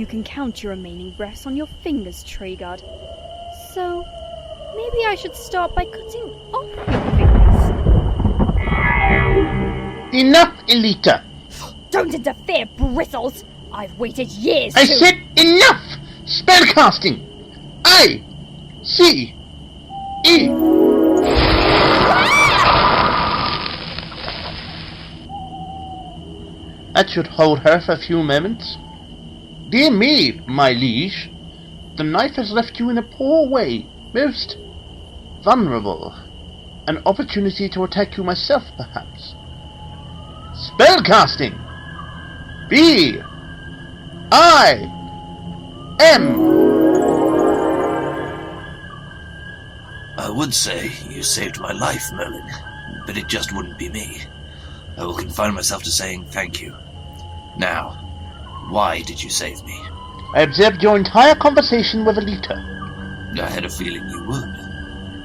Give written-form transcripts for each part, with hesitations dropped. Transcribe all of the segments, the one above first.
you can count your remaining breaths on your fingers, Treguard. So, maybe I should start by cutting off your fingers. Enough, Stiletta! Don't interfere, bristles! I've waited years I said enough! Spellcasting! I-C-E! That should hold her for a few moments. Dear me, my liege, the knife has left you in a poor way, most vulnerable. An opportunity to attack you myself, perhaps. Spellcasting! B-I-M! I would say you saved my life, Merlin, but it just wouldn't be me. I will confine myself to saying thank you. Now, why did you save me? I observed your entire conversation with Stiletta. I had a feeling you would.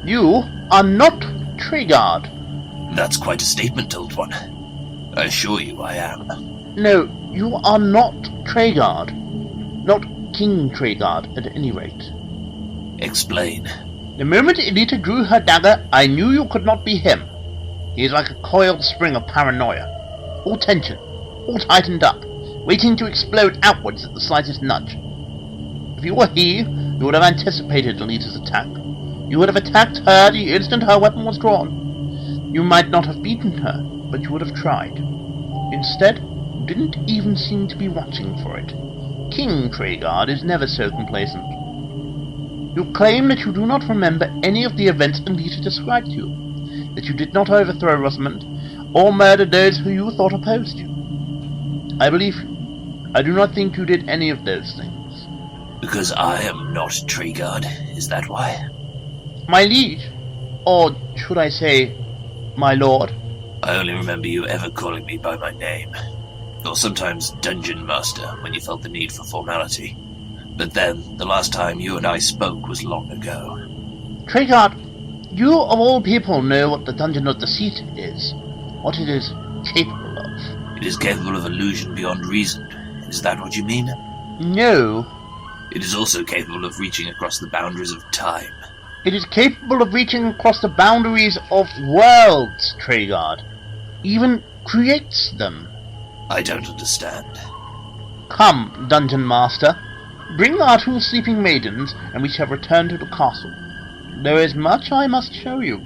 You are not Treguard. That's quite a statement, old one. I assure you I am. No, you are not Treguard. Not King Treguard, at any rate. Explain. The moment Stiletta drew her dagger, I knew you could not be him. He is like a coiled spring of paranoia. All tension, all tightened up, waiting to explode outwards at the slightest nudge. If you were he, you would have anticipated Stiletta's attack. You would have attacked her the instant her weapon was drawn. You might not have beaten her, but you would have tried. Instead, you didn't even seem to be watching for it. King Treguard is never so complacent. You claim that you do not remember any of the events Stiletta described to you, that you did not overthrow Rosamond, or murder those who you thought opposed you. I believe you. I do not think you did any of those things. Because I am not Treguard, is that why? My liege, or should I say, my lord? I only remember you ever calling me by my name, or sometimes Dungeon Master when you felt the need for formality. But then, the last time you and I spoke was long ago. Treguard, you of all people know what the Dungeon of Deceit is, what it is capable of. It is capable of illusion beyond reason. Is that what you mean? No. It is also capable of reaching across the boundaries of time. It is capable of reaching across the boundaries of worlds, Treguard. Even creates them. I don't understand. Come, Dungeon Master. Bring our 2 sleeping maidens, and we shall return to the castle. There is much I must show you.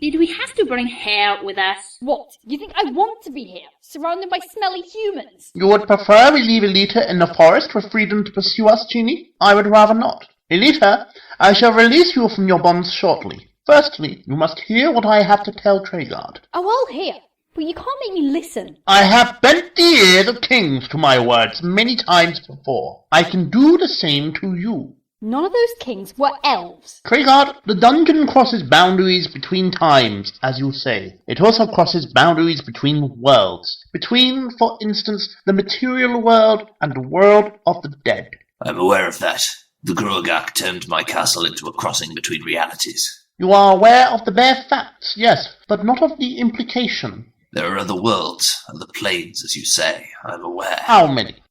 Did we have to bring her with us? What? You think I want to be here, surrounded by smelly humans? You would prefer we leave Stiletta in the forest for freedom to pursue us, Genie? I would rather not. Stiletta, I shall release you from your bonds shortly. Firstly, you must hear what I have to tell Treguard. Oh, I'll hear. But you can't make me listen. I have bent the ears of kings to my words many times before. I can do the same to you. None of those kings were elves. Treguard, the dungeon crosses boundaries between times, as you say. It also crosses boundaries between worlds. Between, for instance, the material world and the world of the dead. I'm aware of that. The Gruagach turned my castle into a crossing between realities. You are aware of the bare facts, yes, but not of the implication. There are other worlds, other planes, as you say. I'm aware. How many?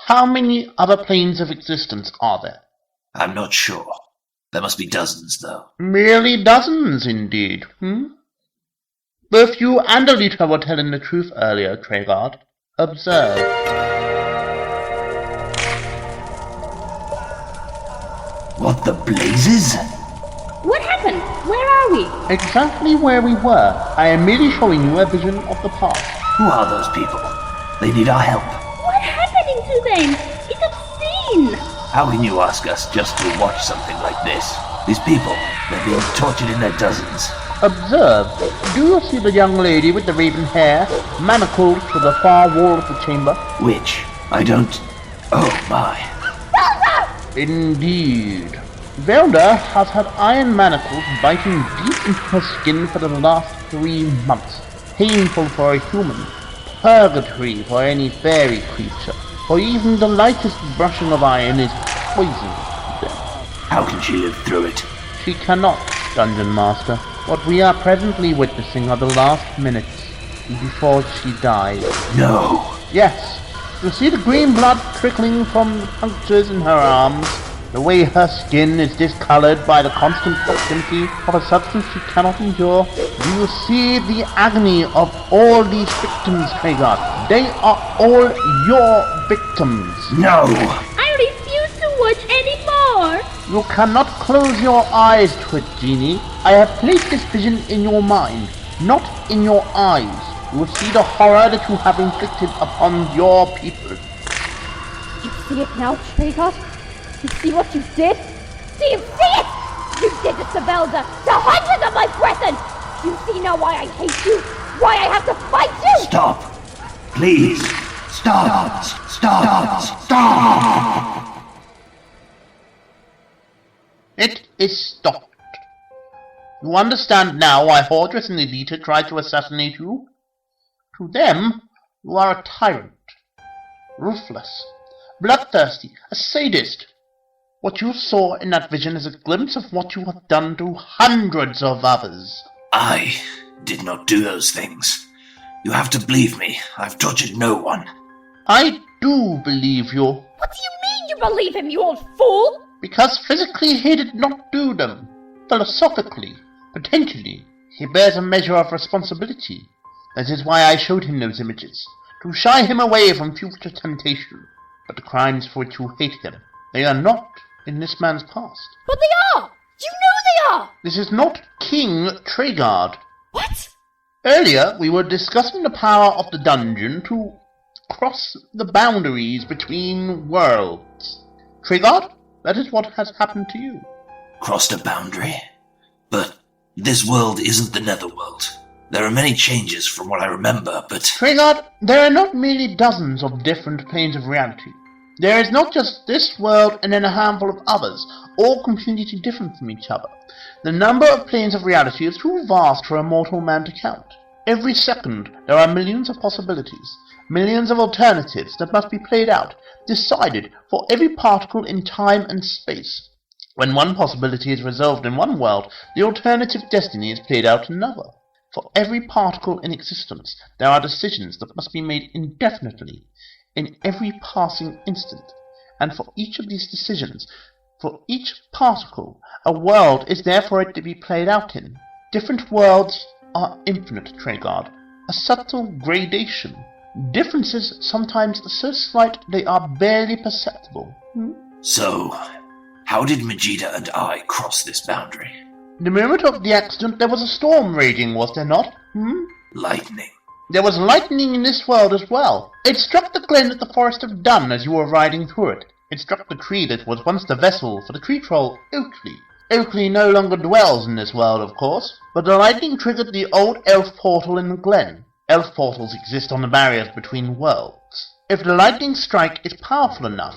How many other planes of existence are there? I'm not sure. There must be dozens, though. Merely dozens, indeed, Both you and Stiletta were telling the truth earlier, Treguard. Observe. What the blazes? What happened? Where are we? Exactly where we were. I am merely showing you a vision of the past. Who are those people? They need our help. What happening to them? It's obscene! How can you ask us just to watch something like this? These people, they're being tortured in their dozens. Observe. Do you see the young lady with the raven hair, manacled to the far wall of the chamber? Which? I don't... Oh, my. Indeed. Velda has had iron manacles biting deep into her skin for the last 3 months. Painful for a human. Purgatory for any fairy creature. For even the lightest brushing of iron is poison to them. How can she live through it? She cannot, Dungeon Master. What we are presently witnessing are the last minutes. before she died. No. Yes, you see the green blood trickling from the punctures in her arms, the way her skin is discolored by the constant proximity of a substance she cannot endure. Do you see the agony of all these victims, Treguard? They are all your victims. No. I refuse to watch anymore. You cannot close your eyes to it, Genie. I have placed this vision in your mind, not in your eyes. You will see the horror that you have inflicted upon your people. You see it now, Treguard? You see what you did? Do you see it? You did it to Belda, to hundreds of my brethren! You see now why I hate you? Why I have to fight you? Stop. Please. Stop. Stop. Stop. It is stopped. You understand now why Hordress and Elita tried to assassinate you? To them, you are a tyrant. Ruthless. Bloodthirsty. A sadist. What you saw in that vision is a glimpse of what you have done to hundreds of others. I did not do those things. You have to believe me. I've tortured no one. I do believe you, What do you mean you believe him, you old fool? because physically he did not do them. Philosophically, potentially, he bears a measure of responsibility. That is why I showed him those images, to shy him away from future temptation. But the crimes for which you hate him, they are not in this man's past. But they are! You know they are! This is not King Treguard. What? Earlier, we were discussing the power of the dungeon to cross the boundaries between worlds. Treguard, that is what has happened to you. Crossed a boundary. But this world isn't the Netherworld. There are many changes from what I remember, but... Treguard, there are not merely dozens of different planes of reality. There is not just this world and then a handful of others, all completely different from each other. The number of planes of reality is too vast for a mortal man to count. Every second, there are millions of possibilities, millions of alternatives that must be played out, decided for every particle in time and space. When one possibility is resolved in one world, the alternative destiny is played out in another. For every particle in existence, there are decisions that must be made indefinitely, in every passing instant. And for each of these decisions, for each particle, a world is there for it to be played out in. Different worlds are infinite, Treguard. A subtle gradation. Differences sometimes so slight they are barely perceptible. So, how did Majida and I cross this boundary? The moment of the accident, there was a storm raging, was there not? Lightning. There was lightning in this world as well. It struck the glen at the Forest of Dun as you were riding through it. It struck the tree that was once the vessel for the tree troll, Oakley. Oakley no longer dwells in this world, of course, but the lightning triggered the old elf portal in the glen. Elf portals exist on the barriers between worlds. If the lightning strike is powerful enough,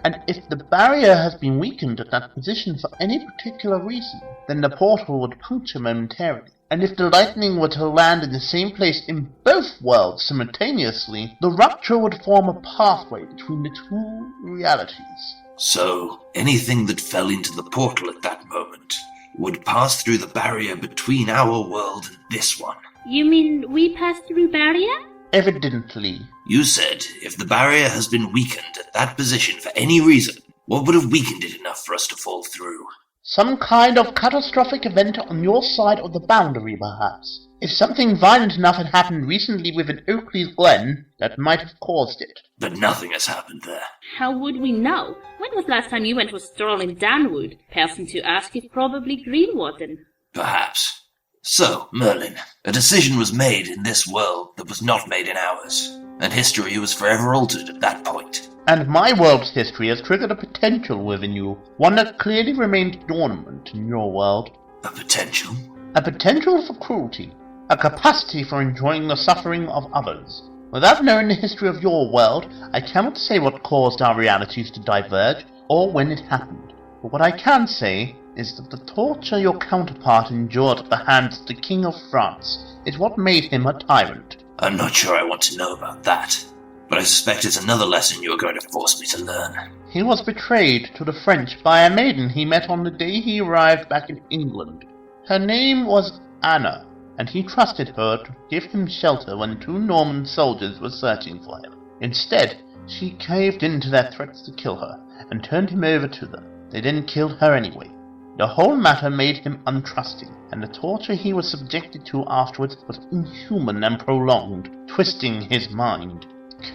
and if the barrier has been weakened at that position for any particular reason, then the portal would puncture momentarily. And if the lightning were to land in the same place in both worlds simultaneously, the rupture would form a pathway between the two realities. So, anything that fell into the portal at that moment would pass through the barrier between our world and this one. You mean we passed through barrier? Evidently. You said if the barrier has been weakened at that position for any reason, what would have weakened it enough for us to fall through? Some kind of catastrophic event on your side of the boundary, perhaps. If something violent enough had happened recently within Oakley's Glen, that might have caused it. But nothing has happened there. How would we know? When was last time you went for a stroll in Danwood? Person to ask is probably Greenwarden. Perhaps. So, Merlin, a decision was made in this world that was not made in ours, and history was forever altered at that point. And my world's history has triggered a potential within you, one that clearly remained dormant in your world. A potential? A potential for cruelty, a capacity for enjoying the suffering of others. Without knowing the history of your world, I cannot say what caused our realities to diverge, or when it happened. But what I can say is that the torture your counterpart endured at the hands of the King of France is what made him a tyrant. I'm not sure I want to know about that, but I suspect it's another lesson you are going to force me to learn. He was betrayed to the French by a maiden he met on the day he arrived back in England. Her name was Anna. and he trusted her to give him shelter when 2 Norman soldiers were searching for him. Instead, she caved in to their threats to kill her, and turned him over to them. They then killed her anyway. The whole matter made him untrusting, and the torture he was subjected to afterwards was inhuman and prolonged, twisting his mind.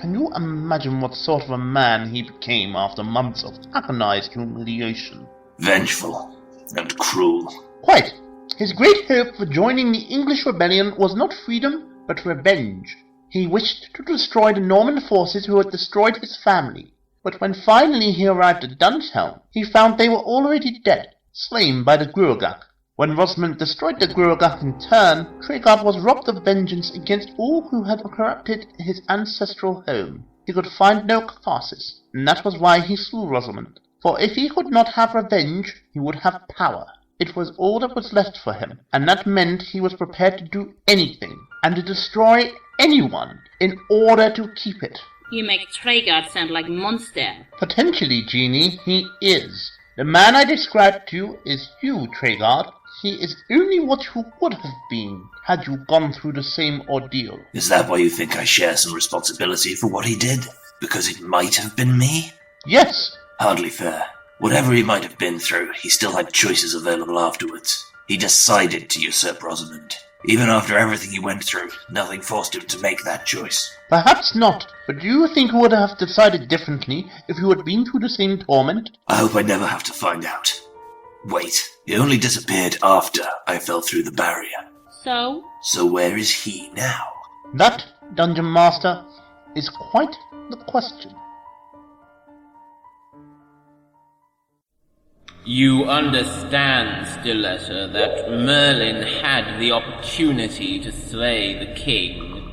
Can you imagine what sort of a man he became after months of agonized humiliation? Vengeful and cruel. Quite. His great hope for joining the English rebellion was not freedom, but revenge. He wished to destroy the Norman forces who had destroyed his family. But when finally he arrived at Dunshelm, he found they were already dead, slain by the Gruagach. When Rosamund destroyed the Gruagach in turn, Treguard was robbed of vengeance against all who had corrupted his ancestral home. He could find no catharsis, and that was why he slew Rosamund. For if he could not have revenge, he would have power. It was all that was left for him, and that meant he was prepared to do anything, and to destroy anyone, in order to keep it. You make Treguard sound like a monster. Potentially, Jeannie, he is. The man I described to you is you, Treguard. He is only what you would have been, had you gone through the same ordeal. Is that why you think I share some responsibility for what he did? Because it might have been me? Yes. Hardly fair. Whatever he might have been through, he still had choices available afterwards. He decided to usurp Rosamund. Even after everything he went through, nothing forced him to make that choice. Perhaps not, but do you think you would have decided differently if you had been through the same torment? I hope I never have to find out. Wait, he only disappeared after I fell through the barrier. So? So where is he now? That, Dungeon Master, is quite the question. You understand, Stiletta, that Merlin had the opportunity to slay the king.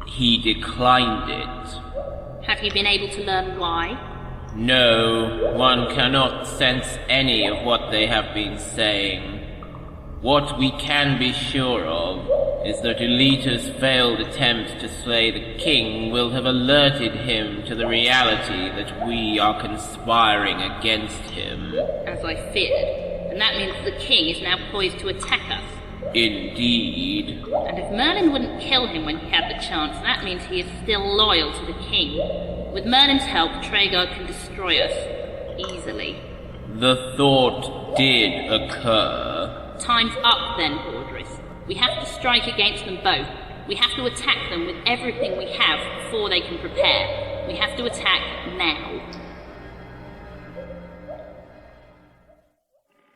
He declined it. Have you been able to learn why? No, one cannot sense any of what they have been saying. What we can be sure of is that Elita's failed attempt to slay the king will have alerted him to the reality that we are conspiring against him. As I feared. And that means the king is now poised to attack us. Indeed. And if Merlin wouldn't kill him when he had the chance, that means he is still loyal to the king. With Merlin's help, Treguard can destroy us. Easily. The thought did occur. Time's up then, Bordris. We have to strike against them both. We have to attack them with everything we have before they can prepare. We have to attack now.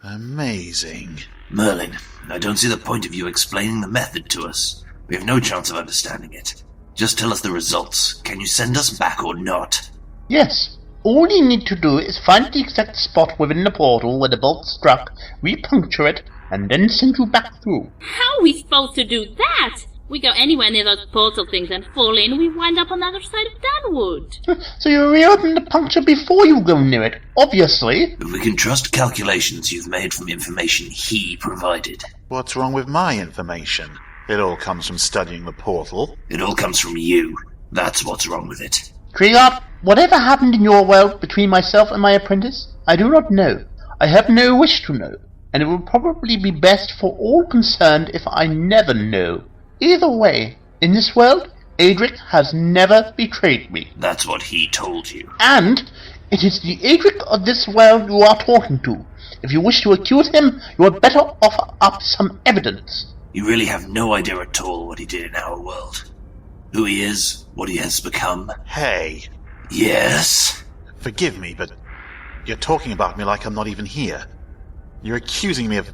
Amazing. Merlin, I don't see the point of you explaining the method to us. We have no chance of understanding it. Just tell us the results. Can you send us back or not? Yes. All you need to do is find the exact spot within the portal where the bolt struck, repuncture it, and then send you back through. How are we supposed to do that? We go anywhere near those portal things and fall in, we wind up on the other side of Danwood. So you reopen the puncture before you go near it, obviously. If we can trust calculations you've made from information he provided. What's wrong with my information? It all comes from studying the portal. It all comes from you. That's what's wrong with it. Treguard, whatever happened in your world between myself and my apprentice, I do not know. I have no wish to know, and it will probably be best for all concerned if I never know. Either way, in this world, Adric has never betrayed me. That's what he told you. And it is the Adric of this world you are talking to. If you wish to accuse him, you had better offer up some evidence. You really have no idea at all what he did in our world. Who he is, what he has become. Hey. Yes? Forgive me, but you're talking about me like I'm not even here. You're accusing me of...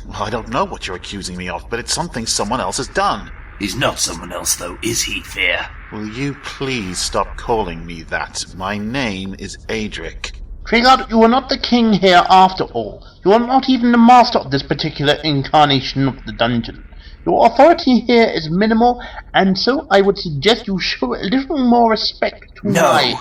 Well, I don't know what you're accusing me of, but it's something someone else has done. He's not someone else, though, is he, Fear? Will you please stop calling me that? My name is Adric. Treguard, you are not the king here after all. You are not even the master of this particular incarnation of the dungeon. Your authority here is minimal, and so I would suggest you show a little more respect to No!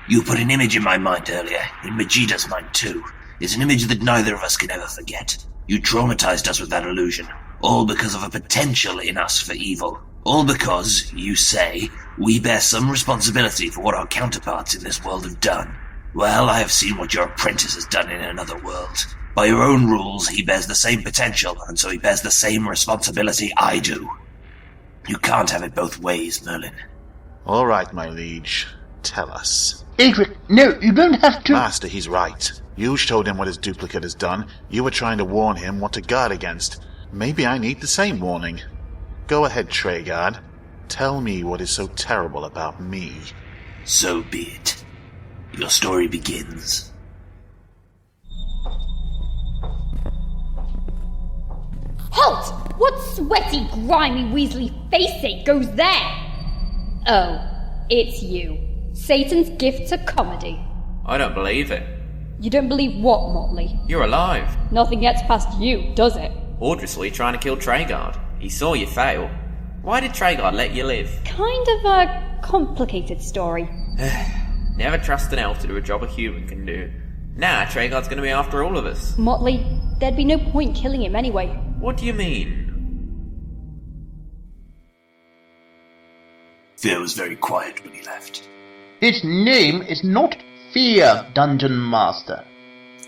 You put an image in my mind earlier, in Majida's mind too. It's an image that neither of us can ever forget. You traumatized us with that illusion, all because of a potential in us for evil. All because, you say, we bear some responsibility for what our counterparts in this world have done. Well, I have seen what your apprentice has done in another world. By your own rules, he bears the same potential, and so he bears the same responsibility I do. You can't have it both ways, Merlin. All right, my liege. Tell us. Adric, no, you don't have to... Master, he's right. You showed him what his duplicate has done. You were trying to warn him what to guard against. Maybe I need the same warning. Go ahead, Treguard. Tell me what is so terrible about me. So be it. Your story begins. Halt! What sweaty, grimy, weaselly face goes there? Oh, it's you. Satan's gift to comedy. I don't believe it. You don't believe what, Motley? You're alive. Nothing gets past you, does it? Audrey trying to kill Treguard. He saw you fail. Why did Treguard let you live? Kind of a complicated story. Never trust an elf to do a job a human can do. Nah, Treguard's gonna be after all of us. Motley, there'd be no point killing him anyway. What do you mean? Fear was very quiet when he left. His name is not Fear, Dungeon Master.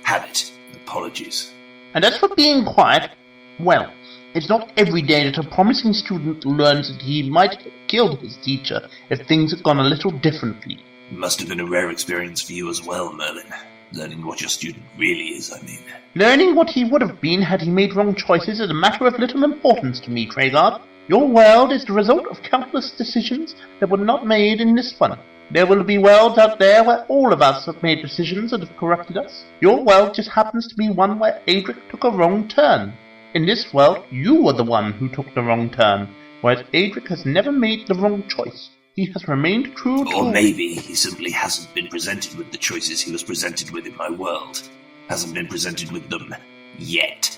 Habit. Apologies. And as for being quiet, well, it's not every day that a promising student learns that he might have killed his teacher if things had gone a little differently. It must have been a rare experience for you as well, Merlin. Learning what your student really is, I mean. Learning what he would have been had he made wrong choices is a matter of little importance to me, Treguard. Your world is the result of countless decisions that were not made in this one. There will be worlds out there where all of us have made decisions that have corrupted us. Your world just happens to be one where Adric took a wrong turn. In this world, you were the one who took the wrong turn, whereas Adric has never made the wrong choice. He has remained true to... Or maybe he simply hasn't been presented with the choices he was presented with in my world. Hasn't been presented with them yet.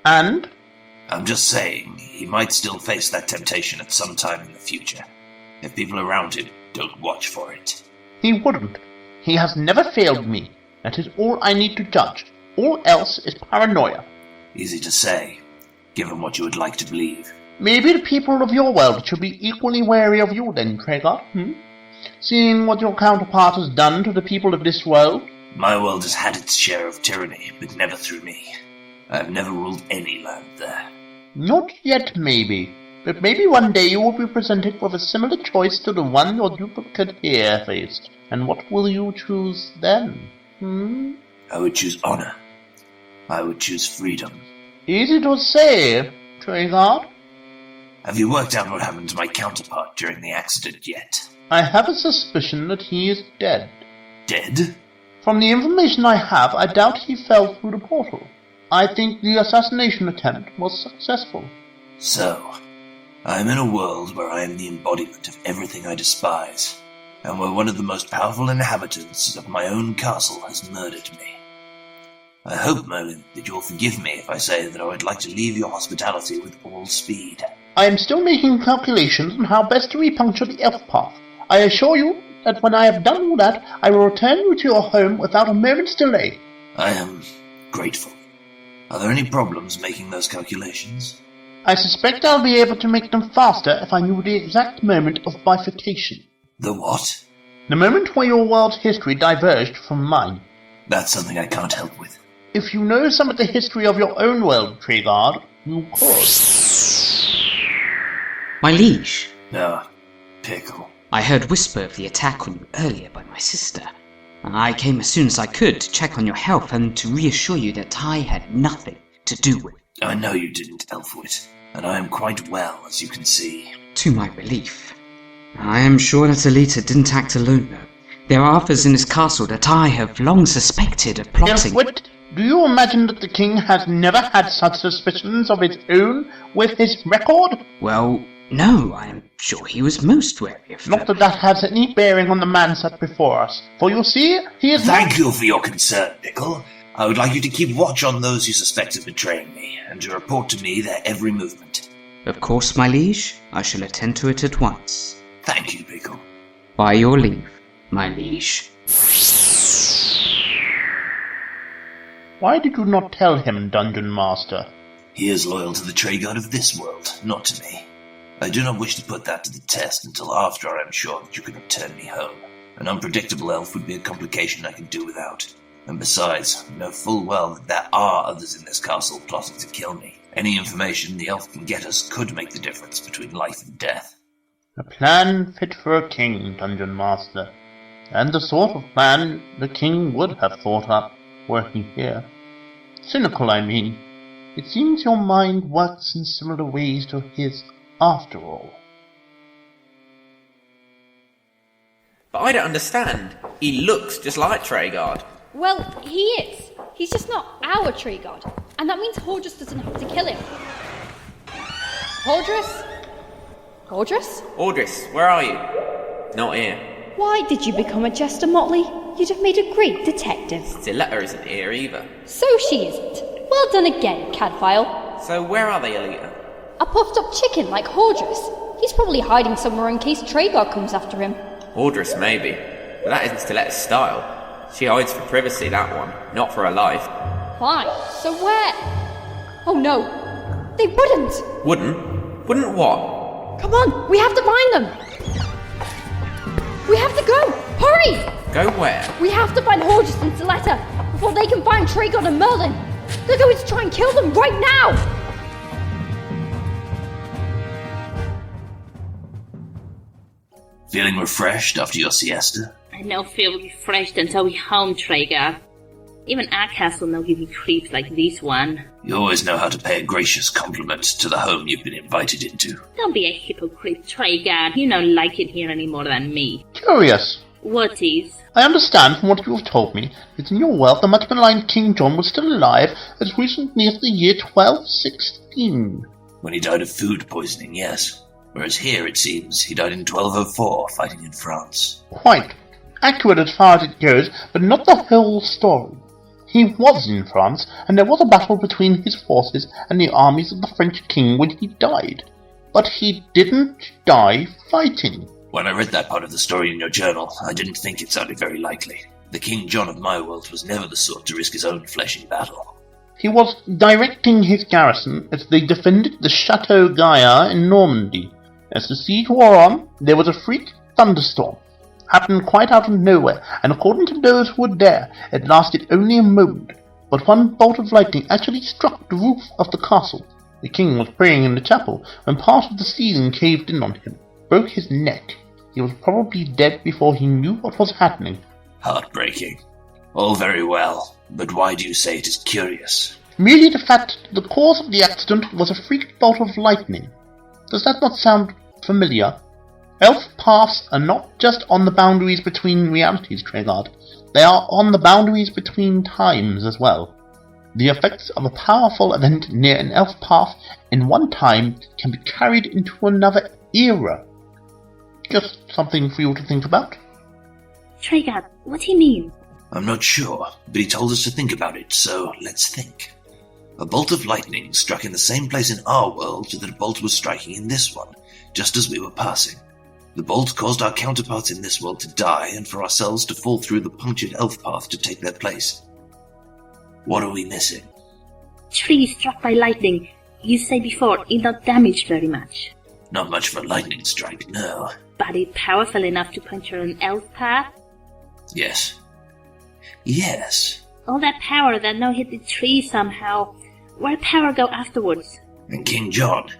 And? I'm just saying, he might still face that temptation at some time in the future, if people around him don't watch for it. He wouldn't. He has never failed me. That is all I need to judge. All else is paranoia. Easy to say, given what you would like to believe. Maybe the people of your world should be equally wary of you then, Treguard, Seeing what your counterpart has done to the people of this world? My world has had its share of tyranny, but never through me. I've never ruled any land there. Not yet, maybe. But maybe one day you will be presented with a similar choice to the one your duplicate here faced. And what will you choose then? I would choose honor. I would choose freedom. Easy to say, Treguard. Have you worked out what happened to my counterpart during the accident yet? I have a suspicion that he is dead. Dead? From the information I have, I doubt he fell through the portal. I think the assassination attempt was successful. So, I am in a world where I am the embodiment of everything I despise, and where one of the most powerful inhabitants of my own castle has murdered me. I hope, Merlin, that you will forgive me if I say that I would like to leave your hospitality with all speed. I am still making calculations on how best to repuncture the elf path. I assure you that when I have done all that, I will return you to your home without a moment's delay. I am grateful. Are there any problems making those calculations? I suspect I'll be able to make them faster if I knew the exact moment of bifurcation. The what? The moment where your world's history diverged from mine. That's something I can't help with. If you know some of the history of your own world, Treguard, you could. My liege. Pickle. I heard whisper of the attack on you earlier by my sister, and I came as soon as I could to check on your health and to reassure you that I had nothing to do with it. I know you didn't, Elfwit, and I am quite well, as you can see. To my relief. I am sure that Stiletta didn't act alone, though. There are others in this castle that I have long suspected of plotting. Elfwit, do you imagine that the king has never had such suspicions of his own with his record? Well, no, I am sure he was most wary of Not that that has any bearing on the man set before us. For you see, he is Thank you for your concern, Pickle. I would like you to keep watch on those you suspect of betraying me, and to report to me their every movement. Of course, my liege. I shall attend to it at once. Thank you, Pickle. By your leave, my liege. Why did you not tell him, Dungeon Master? He is loyal to the Treguard of this world, not to me. I do not wish to put that to the test until after I am sure that you can return me home. An unpredictable elf would be a complication I could do without. And besides, I know full well that there are others in this castle plotting to kill me. Any information the elf can get us could make the difference between life and death. A plan fit for a king, Dungeon Master. And the sort of plan the king would have thought up, were he here. Cynical, I mean. It seems your mind works in similar ways to his, after all. But I don't understand. He looks just like Treguard. Well, he is. He's just not our Treguard. And that means Hordris doesn't have to kill him. Hordris? Hordris? Hordris, where are you? Not here. Why did you become a jester, Motley? You'd have made a great detective. Stiletta isn't here either. So she isn't. Well done again, Cadfael. So where are they, Alita? A puffed up chicken like Hordris. He's probably hiding somewhere in case Treguard comes after him. Hordris, maybe. But that isn't Stiletta's style. She hides for privacy, that one, not for her life. Fine. So where? Oh no. They wouldn't. Wouldn't? Wouldn't what? Come on, we have to find them. We have to go. Hurry! Go where? We have to find Hordris and Stiletta before they can find Treguard and Merlin. They're going to try and kill them right now. Feeling refreshed after your siesta? I don't feel refreshed until we home, Treguard. Even our castle no give you creeps like this one. You always know how to pay a gracious compliment to the home you've been invited into. Don't be a hypocrite, Treguard. You don't like it here any more than me. Curious. What is? I understand from what you have told me that in your world the much maligned King John was still alive as recently as the year 1216. When he died of food poisoning, yes. Whereas here, it seems, he died in 1204, fighting in France. Quite. Accurate as far as it goes, but not the whole story. He was in France, and there was a battle between his forces and the armies of the French king when he died. But he didn't die fighting. When I read that part of the story in your journal, I didn't think it sounded very likely. The King John of my world was never the sort to risk his own flesh in battle. He was directing his garrison as they defended the Chateau Gaillard in Normandy. As the siege wore on, there was a freak thunderstorm. Happened quite out of nowhere, and according to those who were there, it lasted only a moment. But one bolt of lightning actually struck the roof of the castle. The king was praying in the chapel when part of the ceiling caved in on him, broke his neck. He was probably dead before he knew what was happening. Heartbreaking. All very well, but why do you say it is curious? Merely the fact that the cause of the accident was a freak bolt of lightning. Does that not sound familiar? Elf paths are not just on the boundaries between realities, Treguard. They are on the boundaries between times as well. The effects of a powerful event near an elf path in one time can be carried into another era. Just something for you to think about. Treguard, what do you mean? I'm not sure, but he told us to think about it, so let's think. A bolt of lightning struck in the same place in our world that a bolt was striking in this one, just as we were passing. The bolt caused our counterparts in this world to die and for ourselves to fall through the punctured elf path to take their place. What are we missing? Trees struck by lightning. You said before it not damaged very much. Not much for a lightning strike, no. But it powerful enough to puncture an elf path? Yes. Yes. All that power that now hit the tree somehow. Where'd power go afterwards? And King John.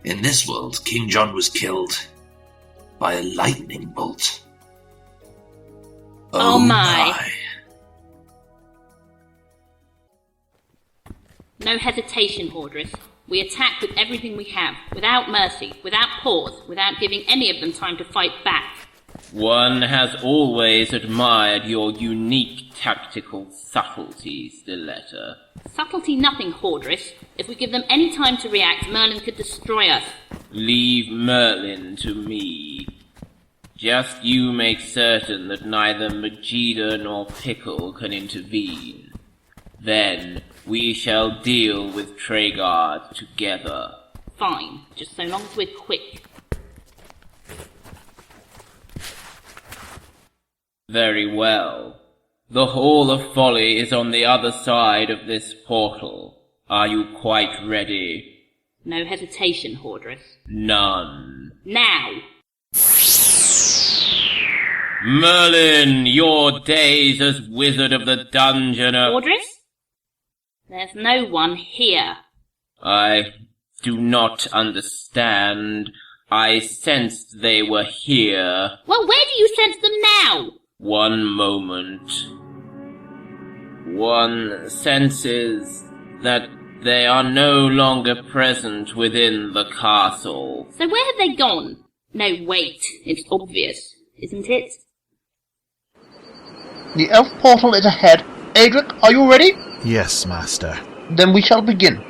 In this world, King John was killed by a lightning bolt. Oh my. No hesitation, Hordris. We attack with everything we have, without mercy, without pause, without giving any of them time to fight back. One has always admired your unique tactical subtlety, Stiletta. Subtlety nothing, Hordris. If we give them any time to react, Merlin could destroy us. Leave Merlin to me. Just you make certain that neither Majida nor Pickle can intervene. Then we shall deal with Treguard together. Fine, just so long as we're quick. Very well. The Hall of Folly is on the other side of this portal. Are you quite ready? No hesitation, Hordris. None. Now! Merlin, your days as wizard of the dungeon are... Audrey? There's no one here. I do not understand. I sensed they were here. Well, where do you sense them now? One moment. One senses that they are no longer present within the castle. So where have they gone? No, wait. It's obvious, isn't it? The elf portal is ahead. Adric, are you ready? Yes, Master. Then we shall begin.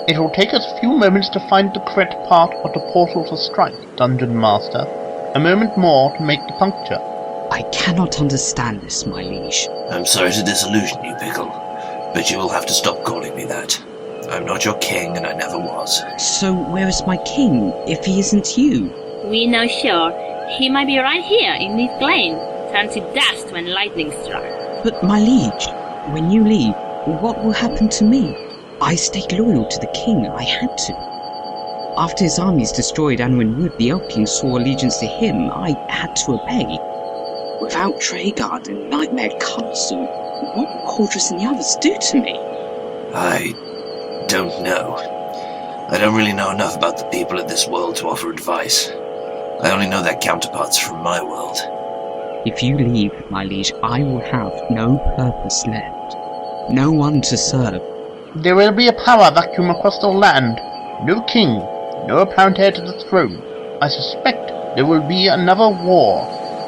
It will take us a few moments to find the correct part of the portal to strike, Dungeon Master. A moment more to make the puncture. I cannot understand this, my liege. I'm sorry to disillusion you, Pickle, but you will have to stop calling me that. I'm not your king, and I never was. So where is my king, if he isn't you? We know sure. He might be right here in this glade, turned to dust when lightning struck. But my liege, when you leave, what will happen to me? I stayed loyal to the king, I had to. After his armies destroyed Anwen Wood, the Elf King swore allegiance to him. I had to obey. Without Treguard and Knightmare Castle, what will Hordris and the others do to me? I don't know. I don't really know enough about the people of this world to offer advice. I only know their counterparts from my world. If you leave, my liege, I will have no purpose left. No one to serve. There will be a power vacuum across the land. No king, no apparent heir to the throne. I suspect there will be another war.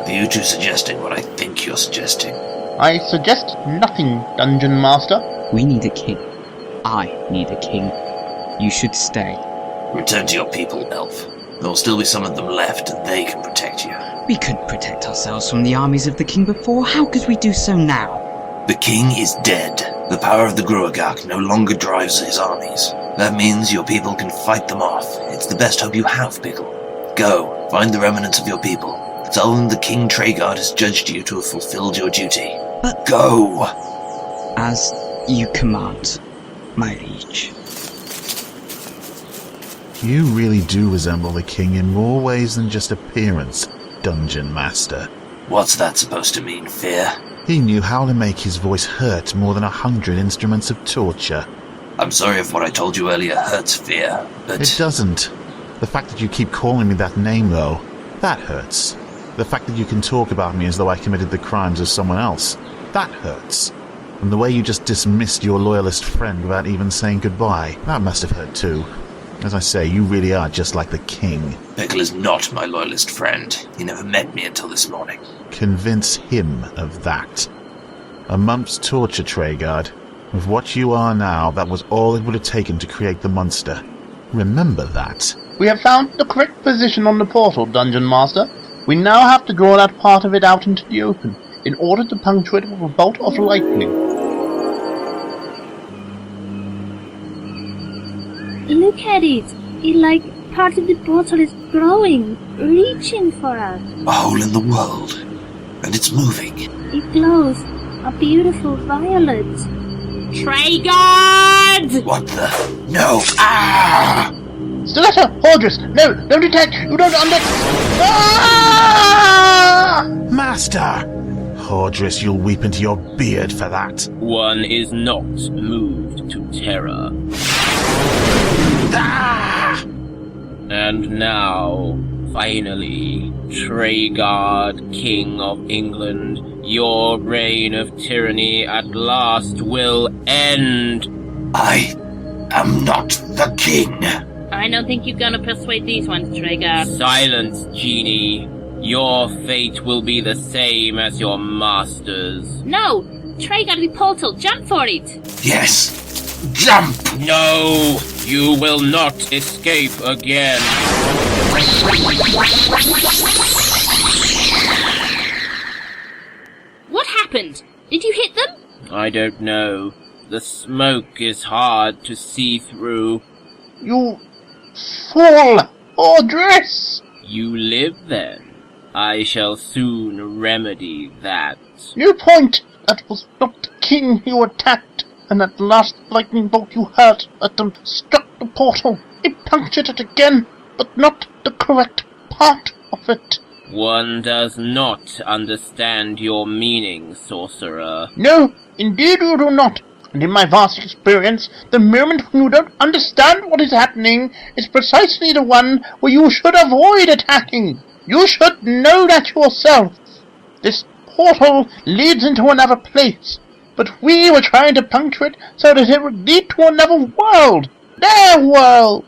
Are you two suggesting what I think you're suggesting? I suggest nothing, Dungeon Master. We need a king. I need a king. You should stay. Return to your people, Elf. There will still be some of them left, and they can protect you. We could protect ourselves from the armies of the king before. How could we do so now? The king is dead. The power of the Gruagach no longer drives his armies. That means your people can fight them off. It's the best hope you have, Pickle. Go, find the remnants of your people. Tell them the King Treguard has judged you to have fulfilled your duty. But... Go! As you command, my liege. You really do resemble the king in more ways than just appearance, Dungeon Master. What's that supposed to mean, fear? He knew how to make his voice hurt more than 100 instruments of torture. I'm sorry if what I told you earlier hurts, fear, but... It doesn't. The fact that you keep calling me that name, though, that hurts. The fact that you can talk about me as though I committed the crimes of someone else, that hurts. And the way you just dismissed your loyalist friend without even saying goodbye, that must have hurt too. As I say, you really are just like the king. Pickle is not my loyalist friend. He never met me until this morning. Convince him of that. A month's torture, Treguard. With what you are now, that was all it would have taken to create the monster. Remember that. We have found the correct position on the portal, Dungeon Master. We now have to draw that part of it out into the open, in order to puncture it with a bolt of lightning. Look at it! It like part of the portal is growing, reaching for us. A hole in the world. And it's moving. It glows, a beautiful violet. Treguard! What the? No! Ah! Stiletta! Hordris! No! Don't attack! You don't Ah! Master! Hordris, you'll weep into your beard for that. One is not moved to terror. Ah! And now, finally, Treguard, King of England, your reign of tyranny at last will end. I am not the king. I don't think you're gonna persuade these ones, Treguard. Silence, genie. Your fate will be the same as your master's. No! Treguard, the portal, jump for it! Yes! Jump! No! You will not escape again. What happened? Did you hit them? I don't know. The smoke is hard to see through. You fool! Hordris! You live then. I shall soon remedy that. New point! That was not the king you attacked, and that last lightning bolt you hurled at them struck the portal. It punctured it again, but not the correct part of it. One does not understand your meaning, sorcerer. No, indeed you do not. And in my vast experience, the moment when you don't understand what is happening is precisely the one where you should avoid attacking. You should know that yourself. This portal leads into another place, but we were trying to puncture it so that it would lead to another world. Their world!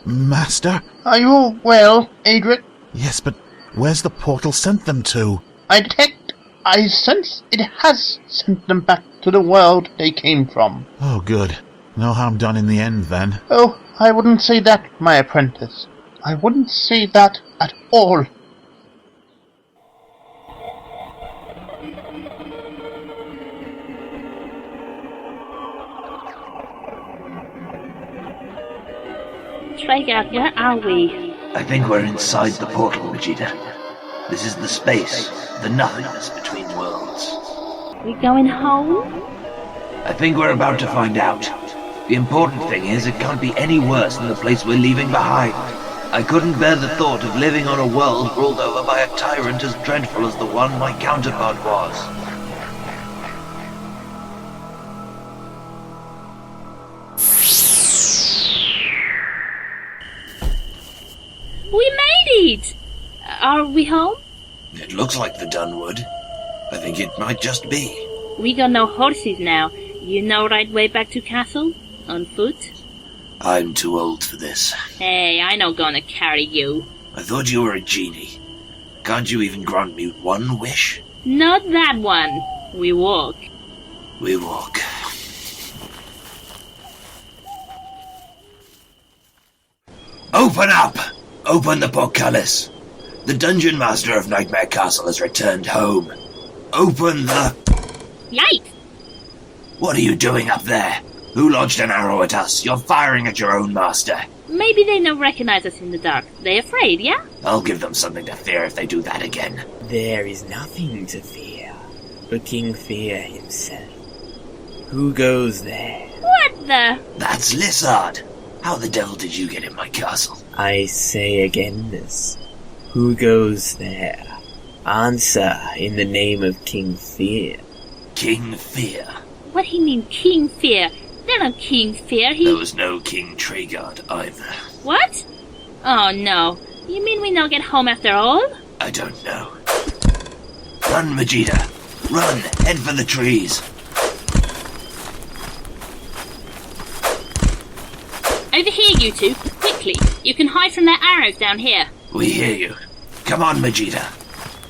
Master? Are you well, Adric? Yes, but where's the portal sent them to? I sense it has sent them back to the world they came from. Oh, good. No harm done in the end, then. Oh, I wouldn't say that, my apprentice. I wouldn't say that at all. Treguard, where are we? I think we're inside the portal, Majida. This is the space, the nothingness between worlds. We going home? I think we're about to find out. The important thing is it can't be any worse than the place we're leaving behind. I couldn't bear the thought of living on a world ruled over by a tyrant as dreadful as the one my counterpart was. We made it! Are we home? It looks like the Dunwood. I think it might just be. We got no horses now. You know right way back to castle? On foot? I'm too old for this. Hey, I know gonna carry you. I thought you were a genie. Can't you even grant me one wish? Not that one. We walk. We walk. Open up! Open the portcullis. The dungeon master of Knightmare Castle has returned home. Open the... Yikes! What are you doing up there? Who lodged an arrow at us? You're firing at your own master. Maybe they don't recognize us in the dark. They afraid, yeah? I'll give them something to fear if they do that again. There is nothing to fear but King Fear himself. Who goes there? What the? That's Lizard. How the devil did you get in my castle? I say again this. Who goes there? Answer in the name of King Fear. King Fear? What he mean, King Fear? They're not King Fear, There was no King Treguard either. What? Oh no. You mean we not get home after all? I don't know. Run, Majida. Run. Head for the trees. Over here, you two. Quickly. You can hide from their arrows down here. We hear you. Come on, Majida.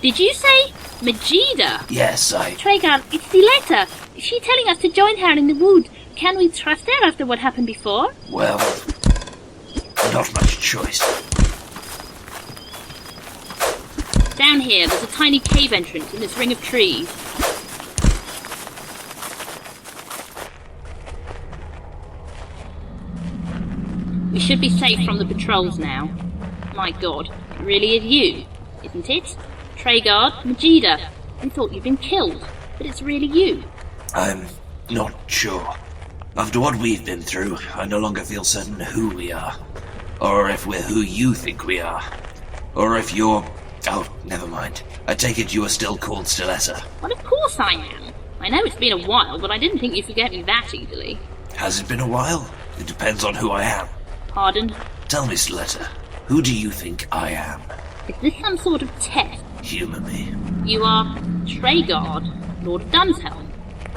Did you say Majida? Yes, Treguard, it's Stiletta. Is she telling us to join her in the wood? Can we trust her after what happened before? Well, not much choice. Down here, there's a tiny cave entrance in this ring of trees. We should be safe from the patrols now. My god, it really is you, isn't it? Treguard, Majida. We thought you'd been killed, but it's really you. I'm not sure. After what we've been through, I no longer feel certain who we are. Or if we're who you think we are. Or if you're... Oh, never mind. I take it you are still called Stiletta. Well, of course I am. I know it's been a while, but I didn't think you'd forget me that easily. Has it been a while? It depends on who I am. Pardon? Tell me, Stiletta, who do you think I am? Is this some sort of test? Humour me. You are Treguard, Lord of Dunshelm,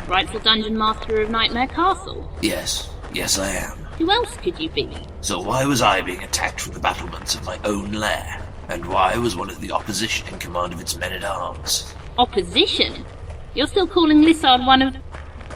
rightful dungeon master of Knightmare Castle. Yes I am. Who else could you be? So why was I being attacked from the battlements of my own lair? And why was one of the opposition in command of its men-at-arms? Opposition? You're still calling Lizard one of...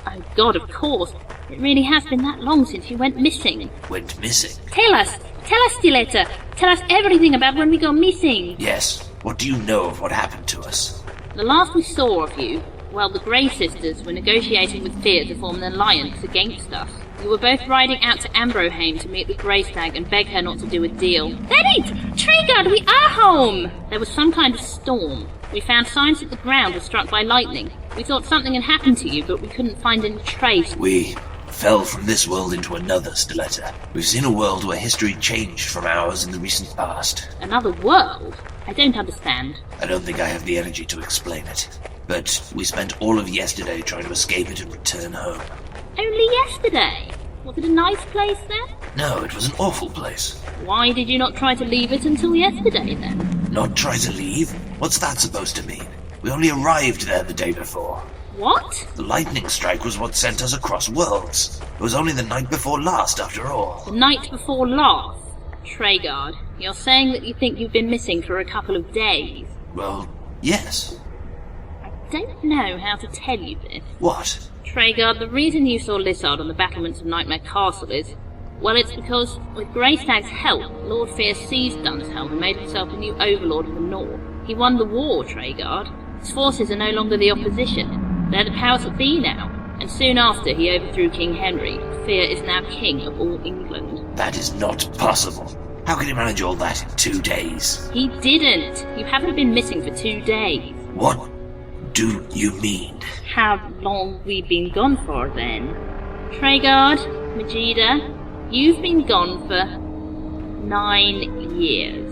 Oh god, of course. It really has been that long since you went missing. Went missing? Tell us, Stiletta. Tell us everything about when we go missing. Yes. What do you know of what happened to us? The last we saw of you, well, the Grey Sisters were negotiating with Fear to form an alliance against us. You were both riding out to Ambroheim to meet the Grey Stag and beg her not to do a deal. That it! Treguard, we are home! There was some kind of storm. We found signs that the ground was struck by lightning. We thought something had happened to you, but we couldn't find any trace. We fell from this world into another, Stiletta. We've seen a world where history changed from ours in the recent past. Another world? I don't understand. I don't think I have the energy to explain it. But we spent all of yesterday trying to escape it and return home. Only yesterday? Was it a nice place then? No, it was an awful place. Why did you not try to leave it until yesterday then? Not try to leave? What's that supposed to mean? We only arrived there the day before. What? The lightning strike was what sent us across worlds. It was only the night before last, after all. The night before last? Treguard, you're saying that you think you've been missing for a couple of days? Well, yes. I don't know how to tell you this. What? Treguard, the reason you saw Lizard on the battlements of Knightmare Castle is... well, it's because, with Greystag's help, Lord Fear seized Dunshelm and made himself a new overlord of the North. He won the war, Treguard. His forces are no longer the opposition. They're the powers that be now. And soon after he overthrew King Henry, Fear is now king of all England. That is not possible. How can he manage all that in 2 days? He didn't. You haven't been missing for 2 days. What do you mean? How long we've been gone for, then? Treguard, Majida, you've been gone for 9 years.